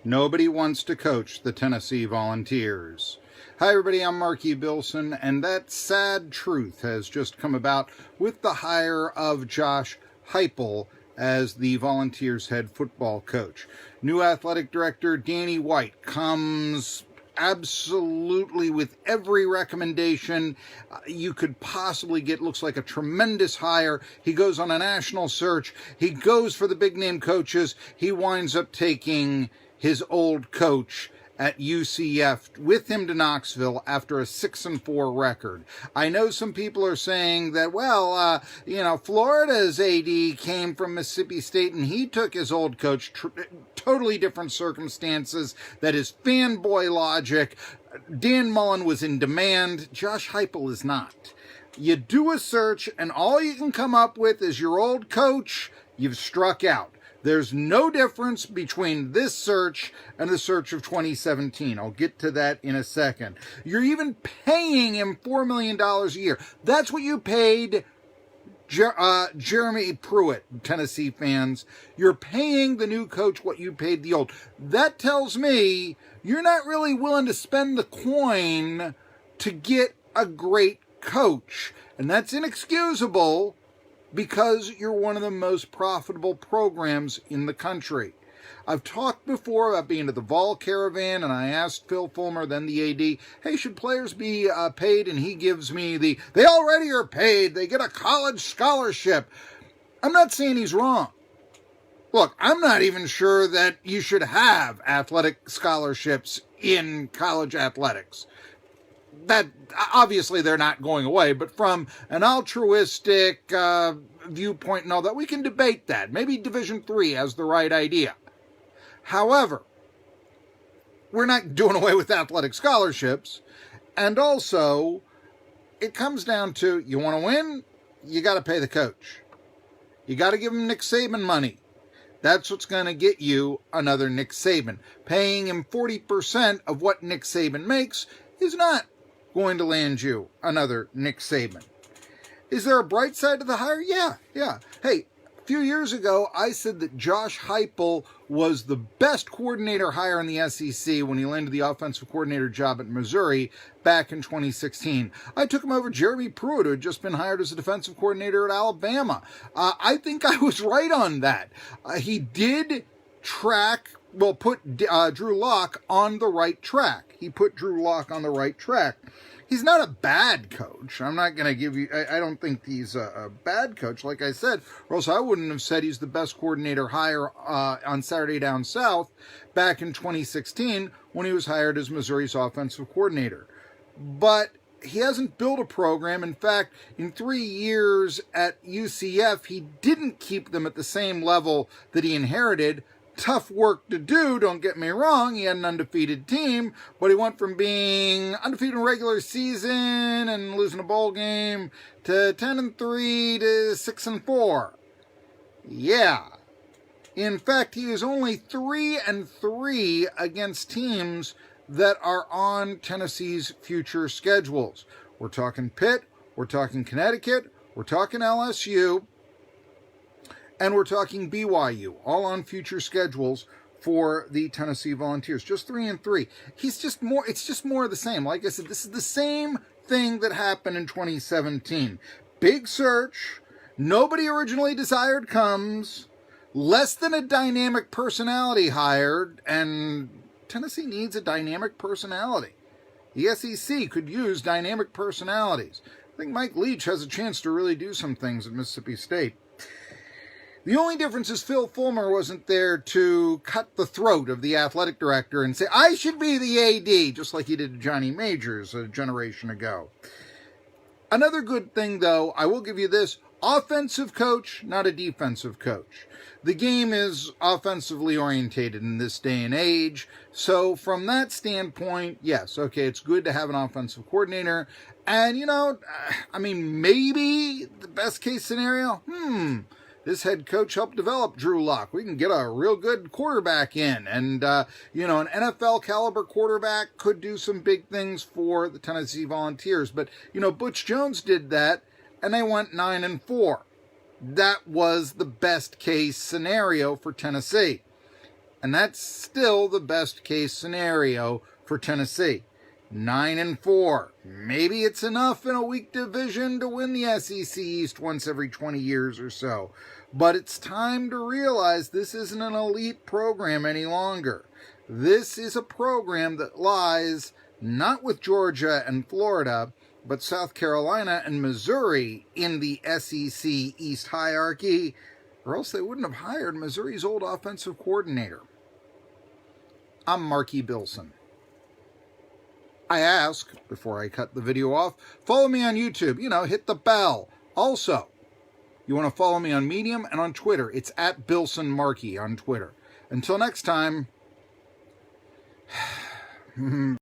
Nobody wants to coach the Tennessee Volunteers. Hi everybody, I'm Marky Billson, and that sad truth has just come about with the hire of Josh Heupel as the Volunteers head football coach. New athletic director Danny White comes absolutely with every recommendation you could possibly get. Looks like a tremendous hire. He goes on a national search. He goes for the big name coaches. He winds up taking his old coach at UCF with him to Knoxville after a 6-4 record. I know some people are saying that, Florida's AD came from Mississippi State and he took his old coach. Totally different circumstances. That is fanboy logic. Dan Mullen was in demand. Josh Heupel is not. You do a search and all you can come up with is your old coach. You've struck out. There's no difference between this search and the search of 2017. I'll get to that in a second. You're even paying him $4 million a year. That's what you paid Jeremy Pruitt, Tennessee fans. You're paying the new coach what you paid the old. That tells me you're not really willing to spend the coin to get a great coach. And that's inexcusable, because you're one of the most profitable programs in the country. I've talked before about being at the Vol Caravan, and I asked Phil Fulmer, then the AD, hey, should players be paid? And he gives me they already are paid. They get a college scholarship. I'm not saying he's wrong. Look, I'm not even sure that you should have athletic scholarships in college athletics. That obviously they're not going away, but from an altruistic viewpoint and all that, we can debate that. Maybe Division III has the right idea. However, we're not doing away with athletic scholarships. And also, it comes down to, you want to win, you got to pay the coach. You got to give him Nick Saban money. That's what's going to get you another Nick Saban. Paying him 40% of what Nick Saban makes is not going to land you another Nick Saban. Is there a bright side to the hire? Yeah. Hey, a few years ago, I said that Josh Heupel was the best coordinator hire in the SEC when he landed the offensive coordinator job at Missouri back in 2016. I took him over Jeremy Pruitt, who had just been hired as a defensive coordinator at Alabama. I think I was right on that. He did put Drew Lock on the right track. He put Drew Lock on the right track. He's not a bad coach. I'm not going to give you, I don't think he's a bad coach, like I said, or else I wouldn't have said he's the best coordinator hire on Saturday Down South back in 2016 when he was hired as Missouri's offensive coordinator. But he hasn't built a program. In fact, in 3 years at UCF, he didn't keep them at the same level that he inherited. Tough work to do, don't get me wrong. He had an undefeated team, but he went from being undefeated in regular season and losing a bowl game to 10-3 to 6-4. Yeah. In fact, he is only 3-3 against teams that are on Tennessee's future schedules. We're talking Pitt, we're talking Connecticut, we're talking LSU, and we're talking BYU, all on future schedules for the Tennessee Volunteers. Just 3-3. It's just more of the same. Like I said, this is the same thing that happened in 2017. Big search. Nobody originally desired comes. Less than a dynamic personality hired. And Tennessee needs a dynamic personality. The SEC could use dynamic personalities. I think Mike Leach has a chance to really do some things at Mississippi State. The only difference is Phil Fulmer wasn't there to cut the throat of the athletic director and say, I should be the AD, just like he did to Johnny Majors a generation ago. Another good thing, though, I will give you this, offensive coach, not a defensive coach. The game is offensively orientated in this day and age, so from that standpoint, yes, okay, it's good to have an offensive coordinator, and, maybe the best case scenario, this head coach helped develop Drew Lock. We can get a real good quarterback in. And, an NFL caliber quarterback could do some big things for the Tennessee Volunteers. But, Butch Jones did that, and they went 9-4. That was the best case scenario for Tennessee. And that's still the best case scenario for Tennessee. 9-4. Maybe it's enough in a weak division to win the SEC East once every 20 years or so. But it's time to realize this isn't an elite program any longer. This is a program that lies not with Georgia and Florida, but South Carolina and Missouri in the SEC East hierarchy, or else they wouldn't have hired Missouri's old offensive coordinator. I'm Marky Billson. I ask, before I cut the video off, follow me on YouTube. Hit the bell. Also, you want to follow me on Medium and on Twitter. It's at BillsonMarky on Twitter. Until next time.